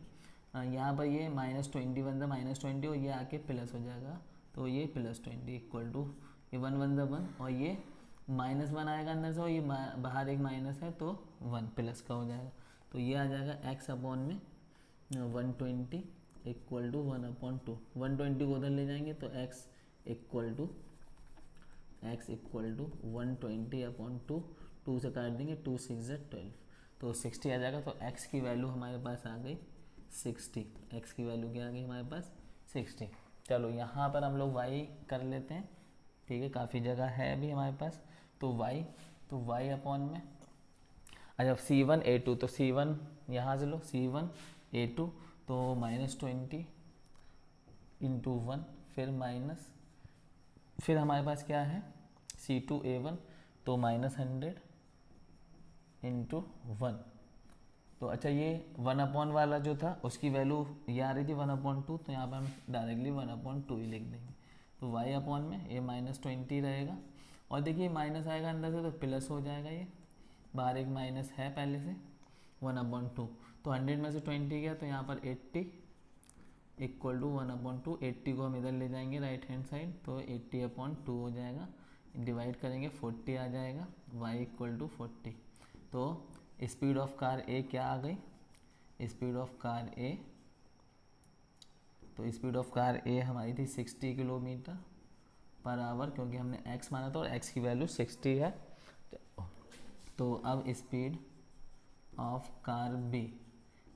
यहाँ पर ये -20 बन रहा -20 और ये आके प्लस हो जाएगा, तो ये +20 इक्वल टू ये 1 1 1 और ये -1 आएगा अंदर से और ये बाहर एक माइनस है तो 1 प्लस का हो जाएगा, तो ये आ जाएगा x अपॉन में 120 इक्वल टू 1/2। 120 को उधर ले जाएंगे तो x इक्वल टू 120/2, 2 से काट देंगे, 2 6 12, तो 60 आ जाएगा। तो x की वैल्यू हमारे पास आ गई 60, x की वैल्यू क्या आ गई हमारे पास 60। चलो यहाँ पर हम लोग y कर लेते हैं, ठीक है, काफ़ी जगह है अभी हमारे पास। तो y अपॉन में अच्छा c1 a2, तो c1 यहाँ से लो c1 a2 तो -20 इंटू 1 फिर माइनस फिर हमारे पास क्या है c2 a1 तो -100 इंटू 1, तो अच्छा ये 1 वाला जो था उसकी वैल्यू ये आ रही थी 1/2, तो यहाँ पर हम डायरेक्टली 1/2 ही लिख देंगे। तो y अपॉन में ये -20 रहेगा और देखिए माइनस आएगा अंदर से तो प्लस हो जाएगा, ये बाहर एक माइनस है पहले से 1/2, तो 100 में से 20 गया तो यहाँ पर 80 इक्वल टू 1/2, 80 को हम इधर ले जाएंगे राइट हैंड साइड, तो 80/2 हो जाएगा, डिवाइड करेंगे 40 आ जाएगा, y इक्वल टू 40। तो स्पीड ऑफ कार ए क्या आ गई, स्पीड ऑफ कार ए, तो स्पीड ऑफ कार ए हमारी थी 60 किलोमीटर पर आवर, क्योंकि हमने x माना था और x की वैल्यू 60 है। तो अब स्पीड ऑफ कार बी,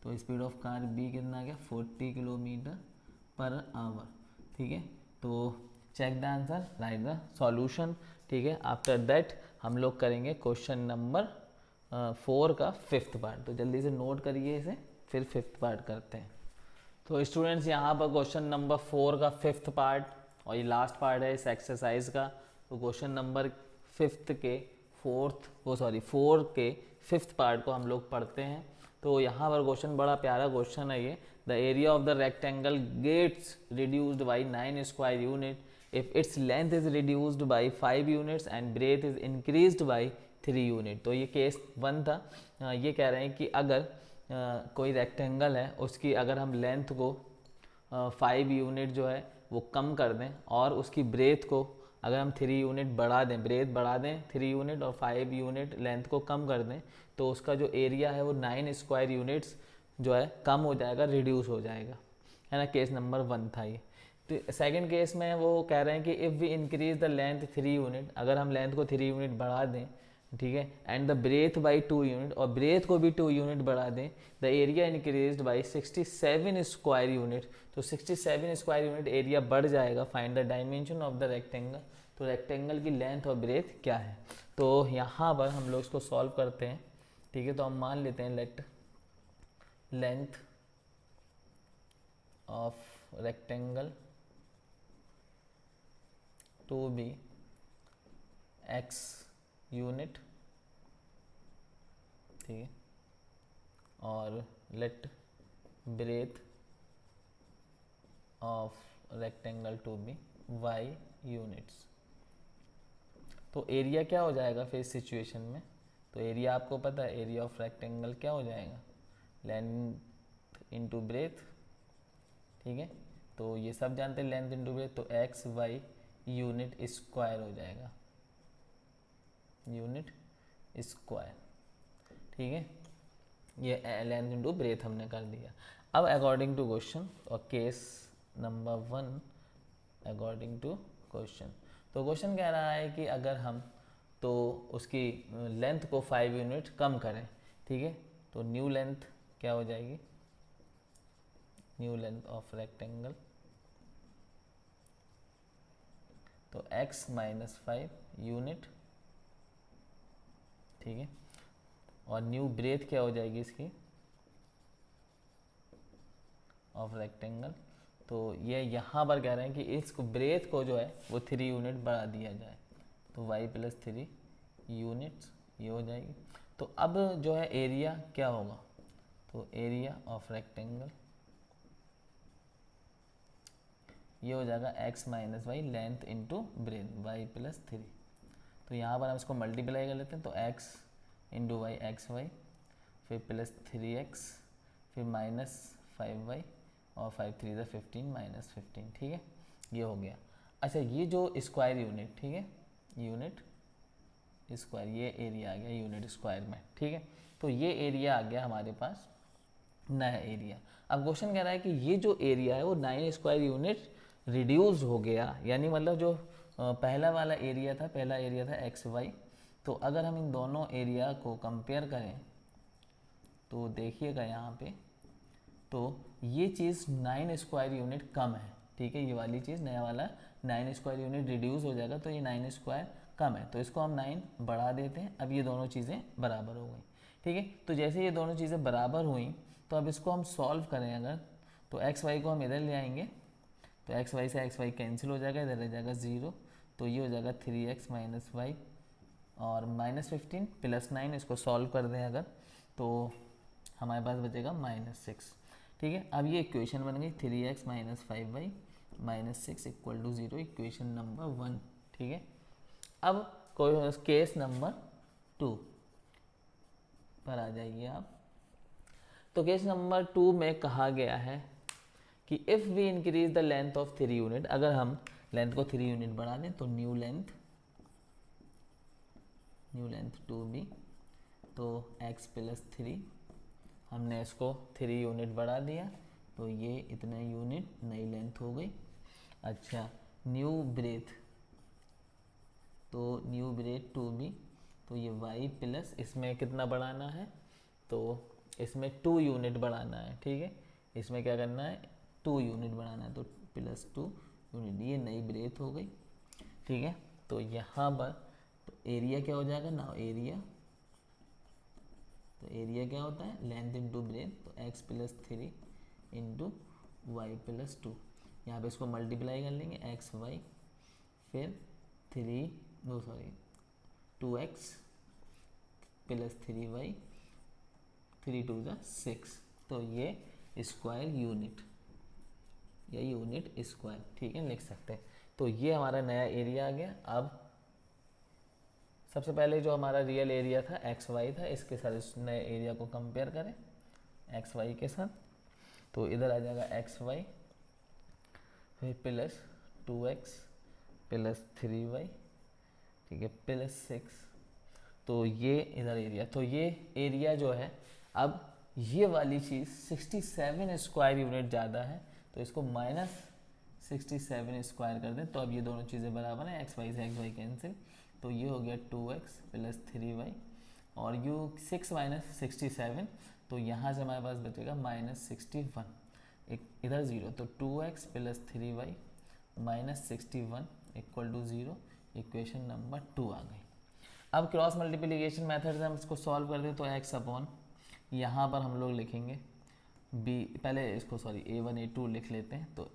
तो स्पीड ऑफ कार बी कितना आ गया 40 किलोमीटर पर आवर, ठीक है। तो check the answer, write the solution, ठीक है। आफ्टर दैट हम लोग करेंगे क्वेश्चन नंबर 4 का 5th पार्ट। तो जल्दी से नोट करिए इसे, फिर 5th पार्ट करते हैं। तो स्टूडेंट्स यहाँ पर क्वेश्चन नंबर 4 का 5th पार्ट और ये लास्ट पार्ट है इस एक्सरसाइज का। तो क्वेश्चन नंबर 5th के 4 के 5th पार्ट को हम लोग पढ़ते हैं। तो यहाँ पर क्वेश्चन बड़ा प्यारा क्वेश्चन है ये। The area of the rectangle gets reduced by 9 square unit if its length is reduced by 5 units and breadth is increased by 3 unit. तो ये केस 1 था। ये कह रहे हैं कि अगर कोई रेक्टेंगल है उसकी अगर हम लेंथ को 5 यूनिट जो है वो कम कर दें और उसकी ब्रेथ को अगर हम 3 यूनिट बढ़ा दें, ब्रेथ बढ़ा दें 3 यूनिट और 5 यूनिट लेंथ को कम कर दें, तो उसका जो एरिया है वो 9 स्क्वायर यूनिट्स जो है कम हो जाएगा, रिड्यूस हो जाएगा, है ना। केस नंबर 1 था ये। तो सेकंड केस में वो कह रहे हैं कि if we increase the length 3 unit, अगर हम लेंथ को 3 यूनिट बढ़ा दें, ठीक है, and the breadth by 2 unit, और ब्रेथ को भी 2 यूनिट बढ़ा दें, the area increase by 67 square unit. तो 67 स्क्वायर यूनिट एरिया बढ़ जाएगा। Find the dimension of the rectangle. तो रेक्टेंगल की लेंथ और ब्रेथ क्या है। तो यहाँ पर हम लोग इसको सॉल्व करते हैं, ठीक है। तो हम मान लेते हैं let length of rectangle to be x unit, ठीक है, और let breadth of rectangle to be y units. तो एरिया क्या हो जाएगा फिर इस सिचुएशन में। तो एरिया आपको पता है, एरिया ऑफ रेक्टेंगल क्या हो जाएगा, लेंथ इनटू ब्रेथ, ठीक है। तो ये सब जानते हैं लेंथ इनटू ब्रेथ, तो एक्स वाई यूनिट स्क्वायर हो जाएगा, यूनिट स्क्वायर, ठीक है। ये लेंथ इनटू ब्रेथ हमने कर दिया। अब अकॉर्डिंग टू क्वेश्चन और case number 1 according to question, तो क्वेश्चन कह रहा है कि अगर हम तो उसकी लेंथ को 5 यूनिट कम करें, ठीक है। तो न्यू लेंथ क्या हो जाएगी, न्यू लेंथ ऑफ रेक्टेंगल, तो x माइनस 5 यूनिट, ठीक है। और न्यू ब्रेथ क्या हो जाएगी इसकी ऑफ रेक्टेंगल। तो ये यहाँ पर कह रहे हैं कि इस ब्रेथ को जो है वो 3 यूनिट बढ़ा दिया जाए, तो y प्लस 3 यूनिट्स ये हो जाएगी। तो अब जो है एरिया क्या होगा, तो एरिया ऑफ रेक्टेंगल ये हो जाएगा x minus Y length into breadth y plus 3। तो यहाँ पर हम इसको मल्टीप्लाई कर लेते हैं, तो x into Y X Y, फिर प्लस 3x, फिर माइनस 5y, और 5 3 ज़ा 15 माइनस 15, ठीक है। ये हो गया। अच्छा, ये जो स्क्वायर यूनिट, ठीक है, यूनिट स्क्वायर, ये एरिया आ गया यूनिट स्क्वायर में, ठीक है। तो ये एरिया आ गया हमारे पास नया एरिया। अब क्वेश्चन कह रहा है कि ये जो एरिया है वो 9 स्क्वायर यूनिट रिड्यूस हो गया, यानी मतलब जो पहला वाला एरिया था, पहला एरिया था एक्स वाई। तो अगर हम इन दोनों एरिया को कंपेयर करें तो देखिएगा यहाँ पे, तो ये चीज़ 9 स्क्वायर यूनिट कम है, ठीक है। ये वाली चीज़ नया वाला 9 स्क्वायर यूनिट रिड्यूस हो जाएगा, तो ये 9 स्क्वायर कम है, तो इसको हम 9 बढ़ा देते हैं। अब ये दोनों चीज़ें बराबर हो गई, ठीक है। तो जैसे ये दोनों चीज़ें बराबर हुई, तो अब इसको हम सॉल्व करें अगर, तो एक्स वाई को हम इधर ले आएंगे, तो एक्स वाई से एक्स वाई कैंसिल हो जाएगा, इधर रह जाएगा 0, तो ये हो जाएगा 3x माइनस वाई और माइनस 15 प्लस 9, इसको सॉल्व कर दें अगर, तो हमारे पास बचेगा -6, ठीक है। अब ये इक्वेशन बन गई 3x minus 5y minus 6 equal to 0, equation number 1, ठीक है। अब कोई केस नंबर 2 पर आ जाइए आप। तो केस नंबर 2 में कहा गया है कि if we increase the length of 3 unit, अगर हम लेंथ को 3 यूनिट बढ़ा दें, तो न्यू लेंथ 2b, तो x प्लस 3, हमने इसको 3 यूनिट बढ़ा दिया, तो ये इतना यूनिट नई लेंथ हो गई। अच्छा, न्यू ब्रेथ, तो न्यू ब्रेथ 2b, तो ये y प्लस, इसमें कितना बढ़ाना है, तो इसमें 2 यूनिट बढ़ाना है, ठीक है। इसमें क्या करना है, 2 यूनिट बनाना है, तो +2 यूनिट, ये नई ब्रेथ हो गई। ठीक है, तो यहाँ पर तो एरिया क्या हो जाएगा ना, एरिया, तो एरिया क्या होता है, लेंथ इंटू ब्रेथ, तो x + 3 इंटू वाई + 2, यहाँ पे इसको मल्टीप्लाई कर लेंगे एक्स वाई, फिर 2x + 3y, 3 2 = 6, तो ये स्क्वायर यूनिट या यूनिट स्क्वायर, ठीक है, लिख सकते हैं। तो ये हमारा नया एरिया आ गया। अब सबसे पहले जो हमारा रियल एरिया था XY था, इसके साथ इस नए एरिया को कंपेयर करें XY के साथ, तो इधर आ जाएगा XY फिर +2x + 3y, ठीक है, +6, तो ये इधर एरिया, तो ये एरिया जो है, अब ये वाली चीज़ 67 स्क्वायर यूनिट ज़्यादा है, तो इसको -67 स्क्वायर कर दें, तो अब ये दोनों चीज़ें बराबर हैं, XY से XY कैंसिल, तो ये हो गया 2x + 3y, और यू 6 - 67, तो यहाँ से हमारे पास बचेगा -61, एक इधर 0, तो 2x + 3y -61 = 0, इक्वेशन नंबर 2 आ गई। अब क्रॉस मल्टीप्लिकेशन मेथड से हम इसको सॉल्व कर दें, तो x/, यहाँ पर हम लोग लिखेंगे b, पहले इसको a1 a2 लिख लेते हैं, तो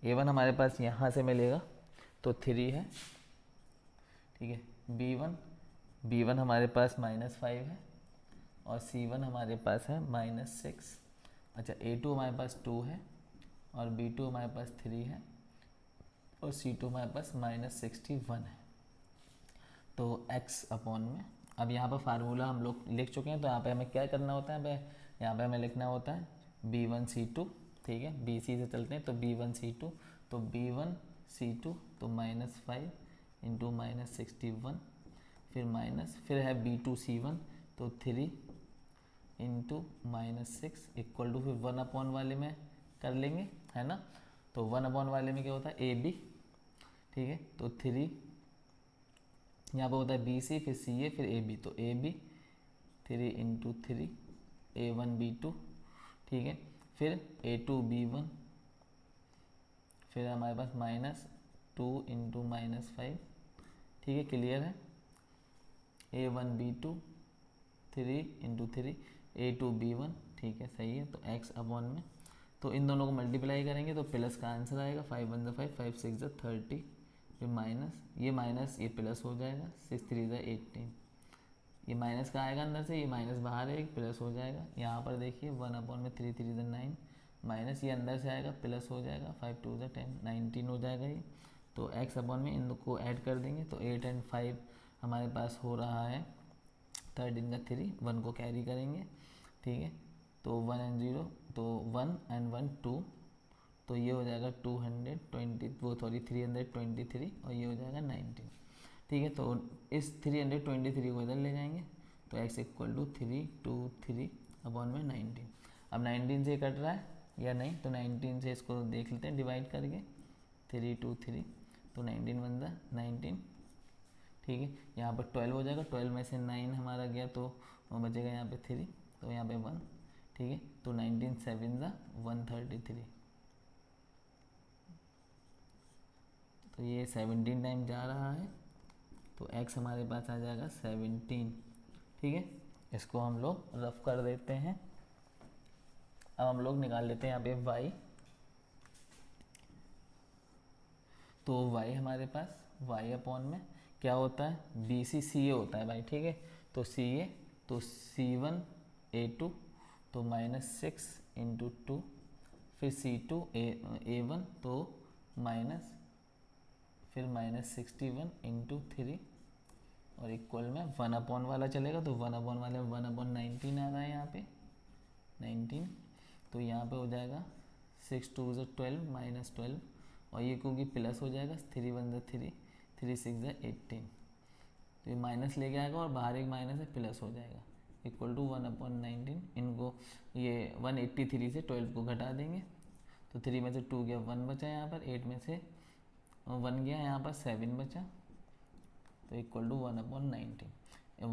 a1 हमारे पास यहाँ से मिलेगा, तो 3 है, ठीक है, b1 हमारे पास -5 है, और c1 हमारे पास है -6, अच्छा a2 हमारे पास 2 है, और b2 हमारे पास 3 है, और c2 हमारे पास -61 है, तो x/, में अब यहाँ पर फार्मूला हम लोग लिख चुके हैं, तो यहाँ पे हमें क्या करना होता है, यहाँ पे हमें लिखना होता है b1c2, ठीक है, bc से चलते हैं, तो b1c2, तो b1c2 तो -5 इंटू -61, फिर माइनस, फिर है b2c1, तो 3 इंटू -6 इक्वल टू, फिर 1/ वाले में कर लेंगे, है ना, तो 1/ वाले में क्या होता है ab, ठीक है, तो 3 यहाँ पर होता है BC, फिर CA, फिर AB, तो AB 3 इंटू 3 A1 B2, ठीक है, फिर A2 B1, फिर हमारे पास -2 इंटू -5, ठीक है, क्लियर है, A1 B2 3 into 3 A2 B1, ठीक है, सही है, तो x/, में तो इन दोनों को मल्टीप्लाई करेंगे तो प्लस का आंसर आएगा, 5 1 5, 5 6 30, फिर माइनस ये प्लस हो जाएगा, 6 3 18, ये माइनस का आएगा अंदर से, ये माइनस बाहर है, एक प्लस हो जाएगा, यहाँ पर देखिए 1/ में 3 3 9, माइनस ये अंदर से आएगा, प्लस हो जाएगा, 5 2 10, 19 हो जाएगा ये, तो x/, में इन दो को ऐड कर देंगे, तो 8 और 5 हमारे पास हो रहा है 13 का 3, 1 को कैरी करेंगे, ठीक है, तो 1 और 0, तो 1 और 1 2, तो ये हो जाएगा 323, और ये हो जाएगा 19, ठीक है, तो इस 323 को इधर ले जाएंगे, तो x = 323 में 19, अब 19 से कट रहा है या नहीं, तो 19 से इसको देख लेते हैं डिवाइड करके, 323, तो 19 बनता 19, ठीक है, यहाँ पर 12 हो जाएगा, 12 में से 9 हमारा गया, तो बचेगा यहाँ पे 3, तो यहाँ पे 1, ठीक है, तो 19 7 133, तो ये 17 टाइम जा रहा है, तो x हमारे पास आ जाएगा 17, ठीक है, इसको हम लोग रफ कर देते हैं। अब हम लोग निकाल लेते हैं यहाँ पे y, तो y हमारे पास y/, में क्या होता है, BC CA होता है भाई, ठीक है, तो CA, तो C1 A2, तो -6 इंटू 2, फिर C2 A1, तो माइनस, फिर -61 इंटू 3, और इक्वल में 1/ वाला चलेगा, तो 1/ वाले में 1/19 आ रहा है यहाँ पे 19, तो यहाँ पे हो जाएगा 6 2 12 -12, और ये क्योंकि प्लस हो जाएगा, 3 1 3, 3 6 18, तो ये माइनस लेके आएगा, और बाहर एक माइनस है, प्लस हो जाएगा, इक्वल टू 1/19, इनको ये 183 से 12 को घटा देंगे, तो 3 में से 2 गया, 1 बचा यहाँ पर, 8 में से 1 गया यहाँ पर, 7 बचा, तो इक्वल टू 1/19,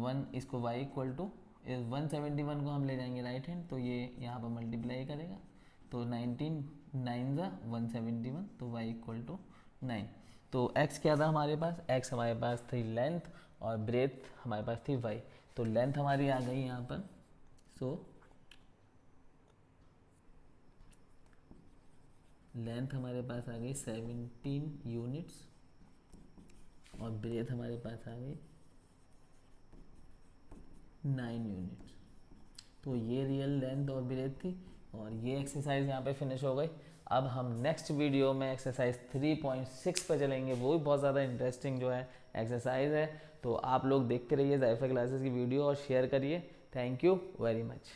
1 इसको y इक्वल टू 171 को हम ले जाएंगे राइट हैंड, तो ये यहाँ पर मल्टीप्लाई करेगा, तो 19 9 ज़ा 171, तो y इक्वल टू 9। तो x क्या था हमारे पास, x हमारे पास थी लेंथ और ब्रेथ हमारे पास थी y। तो लेंथ हमारी आ गई यहाँ पर, सो लेंथ हमारे पास आ गई 17 यूनिट्स और ब्रेथ हमारे पास आ गई 9 यूनिट्स। तो ये रियल लेंथ और ब्रेथ थी और ये एक्सरसाइज यहाँ पे फिनिश हो गई। अब हम नेक्स्ट वीडियो में एक्सरसाइज 3.6 पे चलेंगे, वो भी बहुत ज़्यादा इंटरेस्टिंग जो है एक्सरसाइज है। तो आप लोग देखते रहिए ज़ायफा क्लासेस की वीडियो और शेयर करिए। Thank you very much.